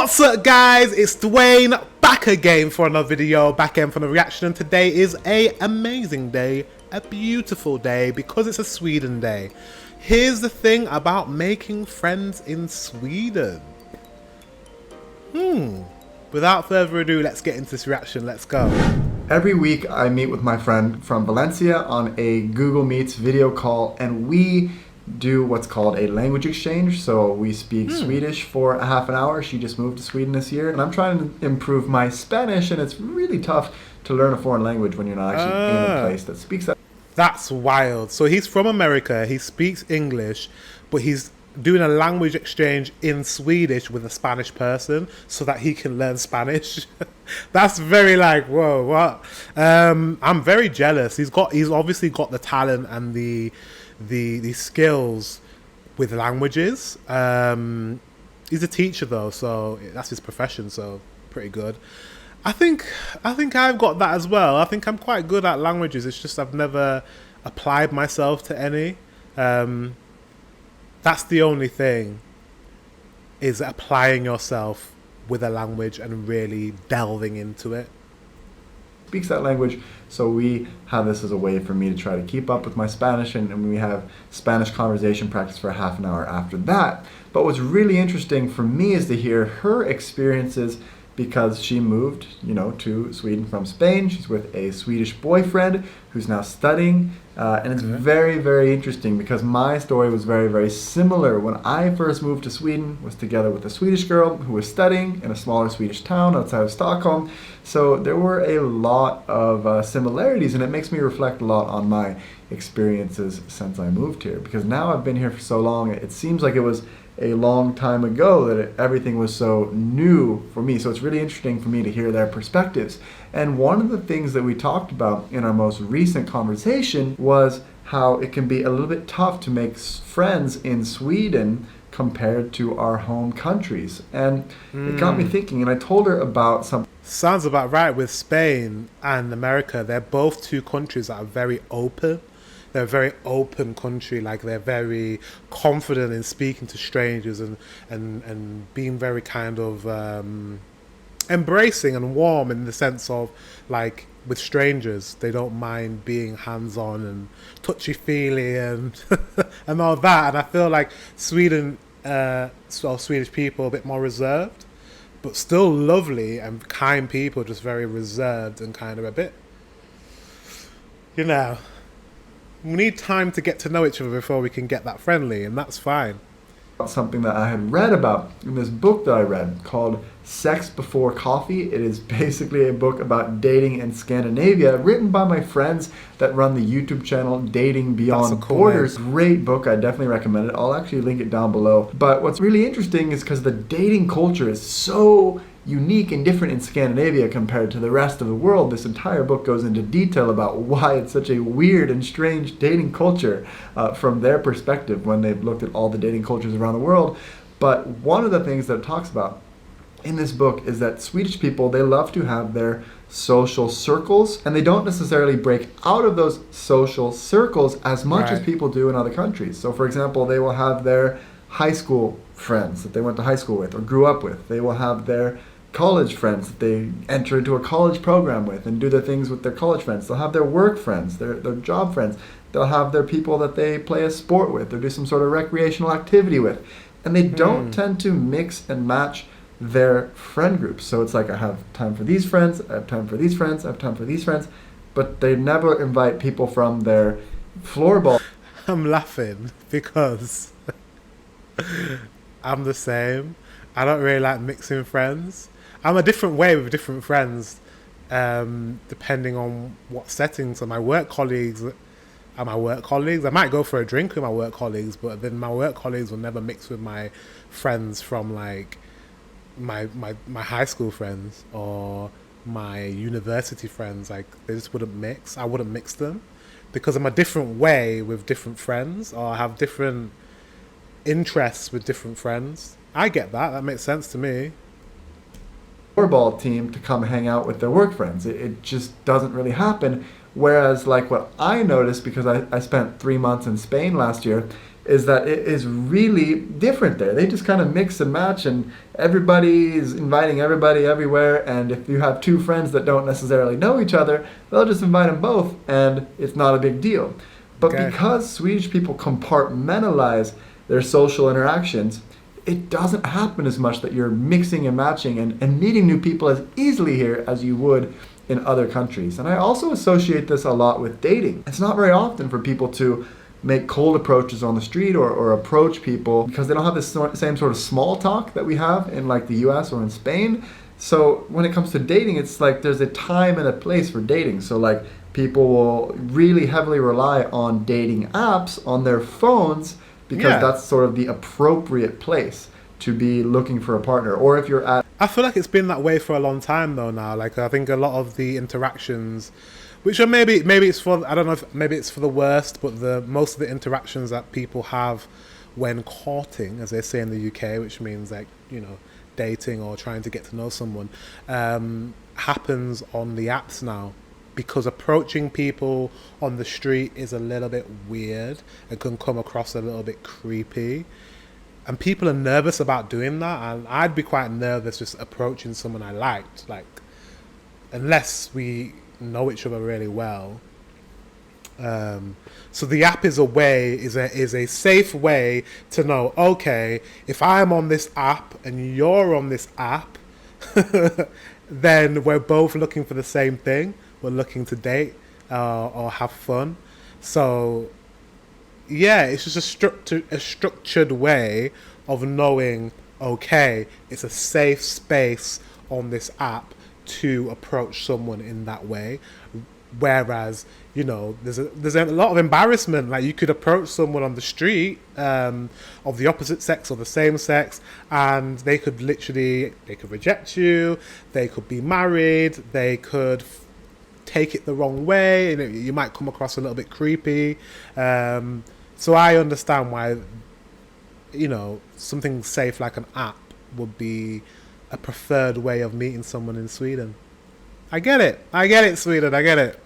What's up, guys? It's Dwayne back again for another video, back again for the reaction, and today is a amazing day, a beautiful day, because it's a Sweden day. Here's the thing about making friends in Sweden. Without further ado, let's get into this reaction. Let's go. Every week I meet with my friend from Valencia on a Google Meets video call, and we do what's called a language exchange. So we speak Swedish for a half an hour. She just moved to Sweden this year, and I'm trying to improve my Spanish, and it's really tough to learn a foreign language when you're not actually in a place that speaks that. That's wild. So he's from America, he speaks English, but he's doing a language exchange in Swedish with a Spanish person so that he can learn Spanish. That's very like, whoa, what? I'm very jealous. He's obviously got the talent and the skills with languages. He's a teacher though, so that's his profession, so pretty good. I think I've got that as well. I think I'm quite good at languages. It's just I've never applied myself to any. That's the only thing, is applying yourself with a language and really delving into it. Speaks that language, so we have this as a way for me to try to keep up with my Spanish, and we have Spanish conversation practice for a half an hour after that. But what's really interesting for me is to hear her experiences, because she moved, to Sweden from Spain. She's with a Swedish boyfriend who's now studying, and it's very, very interesting because my story was very, very similar. When I first moved to Sweden, was together with a Swedish girl who was studying in a smaller Swedish town outside of Stockholm. So there were a lot of similarities, and it makes me reflect a lot on my experiences since I moved here, because now I've been here for so long, it seems like it was a long time ago that everything was so new for me. So it's really interesting for me to hear their perspectives. And one of the things that we talked about in our most recent conversation was how it can be a little bit tough to make friends in Sweden compared to our home countries. And it got me thinking, and I told her about some. Sounds about right with Spain and America. They're both two countries that are very open. They're a very open country, like they're very confident in speaking to strangers and being very kind of embracing and warm, in the sense of, like, with strangers, they don't mind being hands-on and touchy-feely and and all that. And I feel like Sweden, Swedish people are a bit more reserved, but still lovely and kind people, just very reserved and kind of a bit, we need time to get to know each other before we can get that friendly, and that's fine. Something that I had read about in this book that I read called Sex Before Coffee. It is basically a book about dating in Scandinavia, written by my friends that run the YouTube channel Dating Beyond Borders. Great book, I definitely recommend it. I'll actually link it down below. But what's really interesting is because the dating culture is so unique and different in Scandinavia compared to the rest of the world. This entire book goes into detail about why it's such a weird and strange dating culture from their perspective when they've looked at all the dating cultures around the world. But one of the things that it talks about in this book is that Swedish people, they love to have their social circles, and they don't necessarily break out of those social circles as much as people do in other countries. So for example, they will have their high school friends that they went to high school with or grew up with. They will have their college friends that they enter into a college program with and do their things with their college friends. They'll have their work friends, their job friends. They'll have their people that they play a sport with or do some sort of recreational activity with. And they don't tend to mix and match their friend groups. So it's like, I have time for these friends, I have time for these friends, I have time for these friends, but they never invite people from their floorball. I'm laughing because I'm the same. I don't really like mixing friends. I'm a different way with different friends, depending on what settings. So my work colleagues are my work colleagues. I might go for a drink with my work colleagues, but then my work colleagues will never mix with my friends from, like, my high school friends or my university friends. Like, they just wouldn't mix. I wouldn't mix them because I'm a different way with different friends, or I have different interests with different friends. I get that. That makes sense to me. Floorball team to come hang out with their work friends. It just doesn't really happen. Whereas, like, what I noticed, because I spent 3 months in Spain last year, is that it is really different there. They just kind of mix and match, and everybody is inviting everybody everywhere. And if you have two friends that don't necessarily know each other, they'll just invite them both, and it's not a big deal. But because Swedish people compartmentalize their social interactions, it doesn't happen as much that you're mixing and matching and meeting new people as easily here as you would in other countries. And I also associate this a lot with dating. It's not very often for people to make cold approaches on the street or approach people because they don't have the same sort of small talk that we have in like the US or in Spain. So when it comes to dating, it's like there's a time and a place for dating. So like people will really heavily rely on dating apps on their phones because that's sort of the appropriate place to be looking for a partner. Or if you're at... I feel like it's been that way for a long time though now. Like I think a lot of the interactions, which are maybe it's for, I don't know if maybe it's for the worst, but most of the interactions that people have when courting, as they say in the UK, which means like, you know, dating or trying to get to know someone, happens on the apps now. Because approaching people on the street is a little bit weird and can come across a little bit creepy. And people are nervous about doing that. And I'd be quite nervous just approaching someone I liked. Like, unless we know each other really well. So the app is a safe way to know, okay, if I'm on this app and you're on this app, then we're both looking for the same thing. We're looking to date or have fun. So yeah, it's just a structured way of knowing, okay, it's a safe space on this app to approach someone in that way. Whereas, you know, there's a lot of embarrassment. Like you could approach someone on the street of the opposite sex or the same sex, and they could reject you. They could be married. They could take it the wrong way, and you might come across a little bit creepy. So I understand why, you know, something safe like an app would be a preferred way of meeting someone in Sweden. I get it, Sweden, I get it.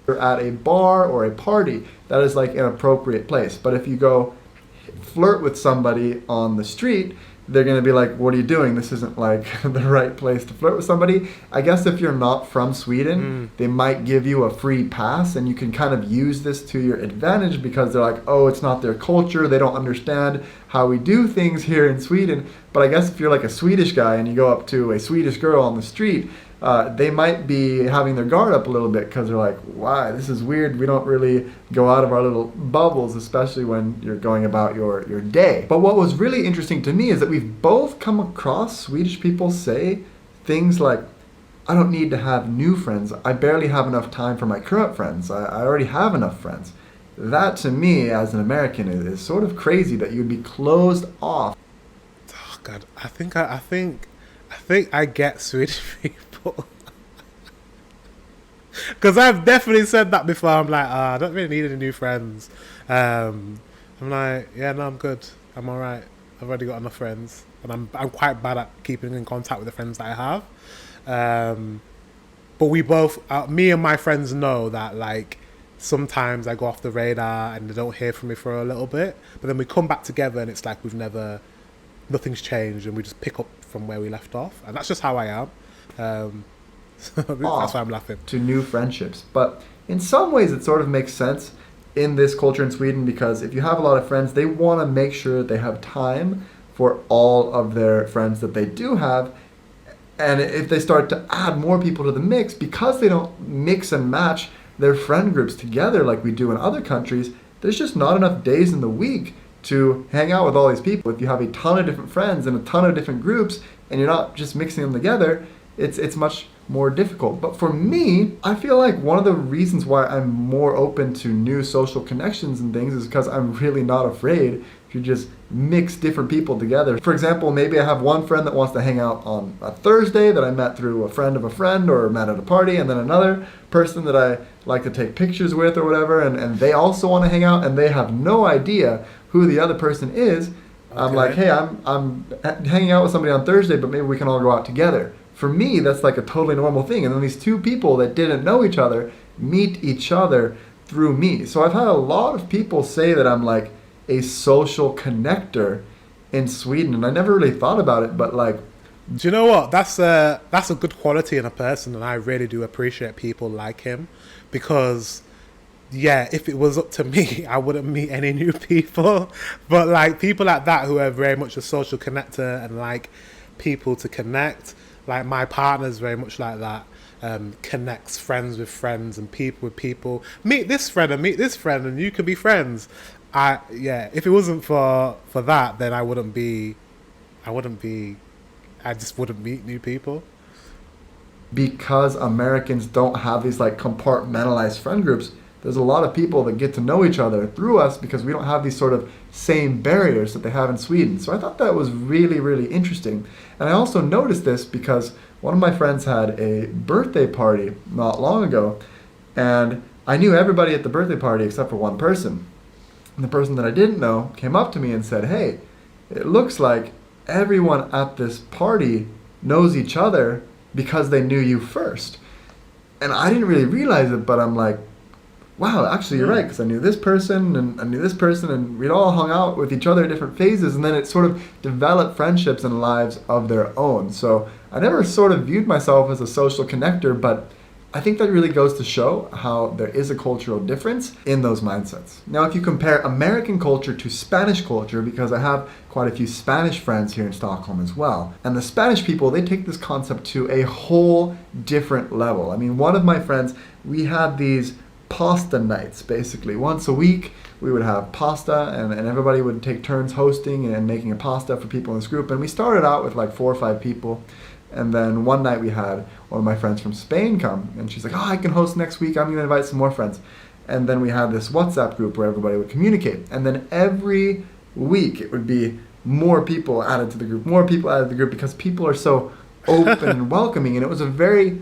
You're at a bar or a party, that is like an appropriate place. But if you go flirt with somebody on the street, they're going to be like, what are you doing? This isn't like the right place to flirt with somebody. I guess if you're not from Sweden, they might give you a free pass, and you can kind of use this to your advantage because they're like, oh, it's not their culture. They don't understand how we do things here in Sweden. But I guess if you're like a Swedish guy and you go up to a Swedish girl on the street, they might be having their guard up a little bit because they're like, why, this is weird. We don't really go out of our little bubbles, especially when you're going about your day. But what was really interesting to me is that we've both come across Swedish people say things like, I don't need to have new friends. I barely have enough time for my current friends. I already have enough friends. That to me, as an American, is sort of crazy that you'd be closed off. Oh God, I think I get Swedish people. Because I've definitely said that before. I'm like, I don't really need any new friends. I'm like, yeah, no, I'm good. I'm all right. I've already got enough friends, and I'm quite bad at keeping in contact with the friends that I have. But we both, me and my friends, know that like sometimes I go off the radar and they don't hear from me for a little bit, but then we come back together and it's like nothing's changed, and we just pick up from where we left off, and that's just how I am. So that's why I'm laughing. To new friendships. But in some ways it sort of makes sense in this culture in Sweden, because if you have a lot of friends, they want to make sure that they have time for all of their friends that they do have. And if they start to add more people to the mix, because they don't mix and match their friend groups together like we do in other countries, there's just not enough days in the week to hang out with all these people. If you have a ton of different friends and a ton of different groups and you're not just mixing them together, it's much more difficult. But for me, I feel like one of the reasons why I'm more open to new social connections and things is because I'm really not afraid to just mix different people together. For example, maybe I have one friend that wants to hang out on a Thursday that I met through a friend of a friend or met at a party, and then another person that I like to take pictures with or whatever, and they also want to hang out, and they have no idea who the other person is. Okay. I'm like, hey, I'm hanging out with somebody on Thursday, but maybe we can all go out together. For me, that's like a totally normal thing. And then these two people that didn't know each other meet each other through me. So I've had a lot of people say that I'm like a social connector in Sweden. And I never really thought about it, but like, do you know what? That's a good quality in a person, and I really do appreciate people like him, because yeah, if it was up to me, I wouldn't meet any new people. But like people like that who are very much a social connector and like people to connect, like my partner's very much like that. Connects friends with friends and people with people. Meet this friend and meet this friend, and you can be friends. If it wasn't for that, then I just wouldn't meet new people. Because Americans don't have these like compartmentalized friend groups, there's a lot of people that get to know each other through us because we don't have these sort of same barriers that they have in Sweden. So I thought that was really, really interesting. And I also noticed this because one of my friends had a birthday party not long ago, and I knew everybody at the birthday party except for one person. And the person that I didn't know came up to me and said, "Hey, it looks like everyone at this party knows each other because they knew you first." And I didn't really realize it, but I'm like, wow, actually you're right, because I knew this person and I knew this person, and we'd all hung out with each other at different phases, and then it sort of developed friendships and lives of their own. So I never sort of viewed myself as a social connector, but I think that really goes to show how there is a cultural difference in those mindsets. Now, if you compare American culture to Spanish culture, because I have quite a few Spanish friends here in Stockholm as well, and the Spanish people, they take this concept to a whole different level. I mean, one of my friends, we had these pasta nights, basically. Once a week, we would have pasta, and everybody would take turns hosting and making a pasta for people in this group. And we started out with like 4 or 5 people. And then one night we had one of my friends from Spain come, and she's like, "Oh, I can host next week. I'm going to invite some more friends." And then we had this WhatsApp group where everybody would communicate. And then every week it would be more people added to the group, because people are so open and welcoming. And it was a very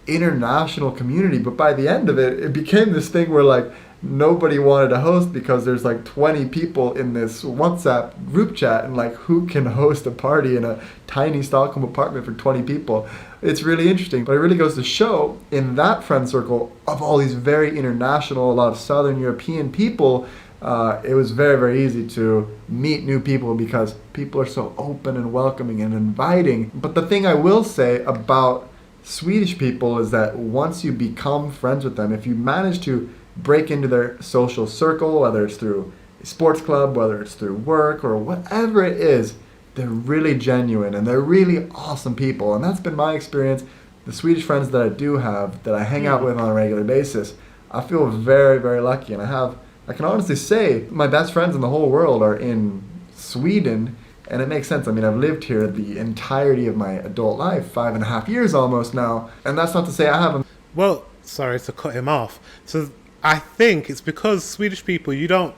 international community. But by the end of it, it became this thing where like nobody wanted to host because there's like 20 people in this WhatsApp group chat, and like who can host a party in a tiny Stockholm apartment for 20 people? It's really interesting, but it really goes to show in that friend circle of all these very international, a lot of Southern European people, it was very, very easy to meet new people because people are so open and welcoming and inviting. But the thing I will say about Swedish people is that once you become friends with them, if you manage to break into their social circle, whether it's through a sports club, whether it's through work or whatever it is, they're really genuine and they're really awesome people. And that's been my experience. The Swedish friends that I do have, that I hang out with on a regular basis, I feel very, very lucky. And I can honestly say my best friends in the whole world are in Sweden. And it makes sense. I mean, I've lived here the entirety of my adult life, 5.5 years almost now. And that's not to say I haven't. Well, sorry to cut him off. So I think it's because Swedish people, you don't,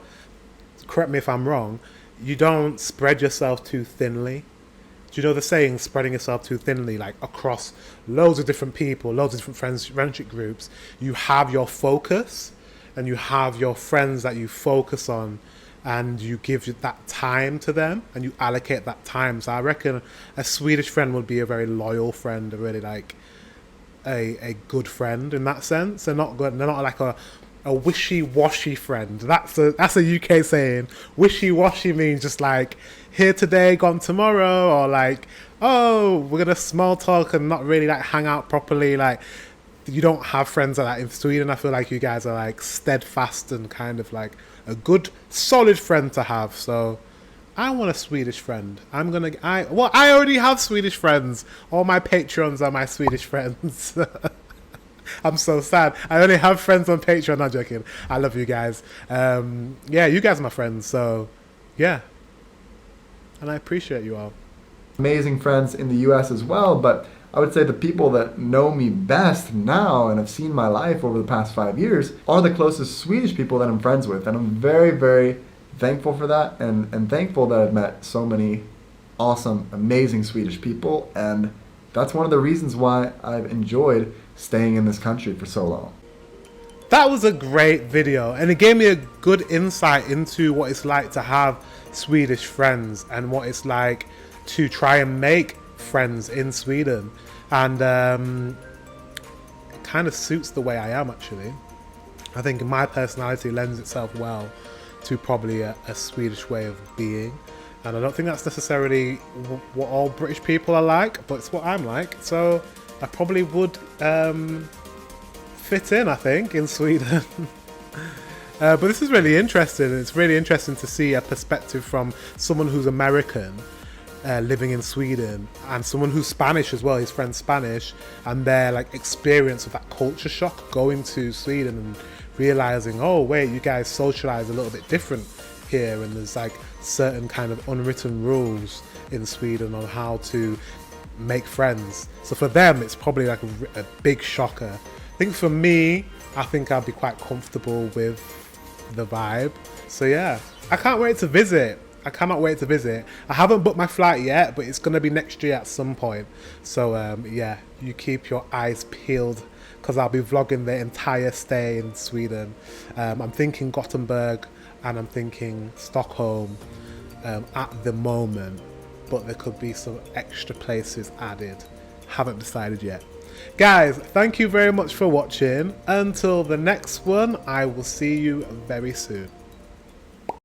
correct me if I'm wrong, you don't spread yourself too thinly. Do you know the saying, spreading yourself too thinly, like across loads of different people, loads of different friendship groups? You have your focus, and you have your friends that you focus on, and you give that time to them, and you allocate that time. So I reckon a Swedish friend would be a very loyal friend, a really like a good friend in that sense. They're not like a wishy-washy friend. That's a UK saying. Wishy-washy means just like here today, gone tomorrow, or like, oh, we're gonna small talk and not really like hang out properly. Like, you don't have friends like that in Sweden. I feel like you guys are like steadfast and kind of like a good solid friend to have. So I want a Swedish friend. I already have Swedish friends. All my patrons are my Swedish friends. I'm so sad. I only have friends on Patreon. Not joking. I love you guys. Yeah, you guys are my friends. So, yeah. And I appreciate you all. Amazing friends in the US as well. But I would say the people that know me best now and have seen my life over the past 5 years are the closest Swedish people that I'm friends with. And I'm very, very thankful for that. And thankful that I've met so many awesome, amazing Swedish people. And that's one of the reasons why I've enjoyed staying in this country for so long. That was a great video, and it gave me a good insight into what it's like to have Swedish friends and what it's like to try and make friends in Sweden. And it kind of suits the way I am, actually. I think my personality lends itself well to probably a Swedish way of being. And I don't think that's necessarily what all British people are like, but it's what I'm like. So I probably would fit in, I think, in Sweden. But this is really interesting. It's really interesting to see a perspective from someone who's American living in Sweden, and someone who's Spanish as well, his friend's Spanish, and their like experience of that culture shock going to Sweden and realizing, oh wait, you guys socialize a little bit different here, and there's like certain kind of unwritten rules in Sweden on how to make friends. So for them it's probably like a big shocker. I think for me, I think I'd be quite comfortable with the vibe. So yeah, I can't wait to visit. I cannot wait to visit. I haven't booked my flight yet, but it's going to be next year at some point. So yeah, you keep your eyes peeled, because I'll be vlogging the entire stay in Sweden. I'm thinking Gothenburg and I'm thinking Stockholm at the moment, but there could be some extra places added. Haven't decided yet. Guys, thank you very much for watching. Until the next one, I will see you very soon.